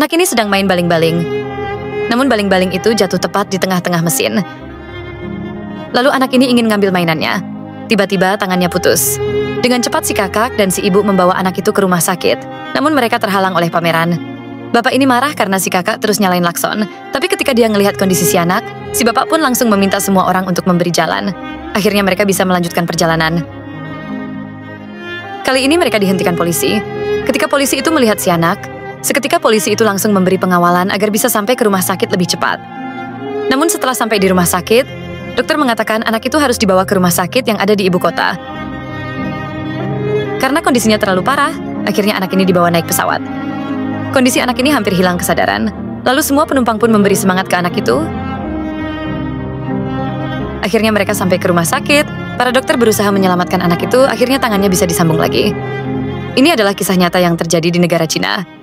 Anak ini sedang main baling-baling. Namun baling-baling itu jatuh tepat di tengah-tengah mesin. Lalu anak ini ingin ngambil mainannya. Tiba-tiba tangannya putus. Dengan cepat si kakak dan si ibu membawa anak itu ke rumah sakit. Namun mereka terhalang oleh pameran. Bapak ini marah karena si kakak terus nyalain klakson. Tapi ketika dia ngelihat kondisi si anak, si bapak pun langsung meminta semua orang untuk memberi jalan. Akhirnya mereka bisa melanjutkan perjalanan. Kali ini mereka dihentikan polisi. Ketika polisi itu melihat si anak, seketika polisi itu langsung memberi pengawalan agar bisa sampai ke rumah sakit lebih cepat. Namun setelah sampai di rumah sakit, dokter mengatakan anak itu harus dibawa ke rumah sakit yang ada di ibu kota. Karena kondisinya terlalu parah, akhirnya anak ini dibawa naik pesawat. Kondisi anak ini hampir hilang kesadaran. Lalu semua penumpang pun memberi semangat ke anak itu. Akhirnya mereka sampai ke rumah sakit. Para dokter berusaha menyelamatkan anak itu, akhirnya tangannya bisa disambung lagi. Ini adalah kisah nyata yang terjadi di negara Cina.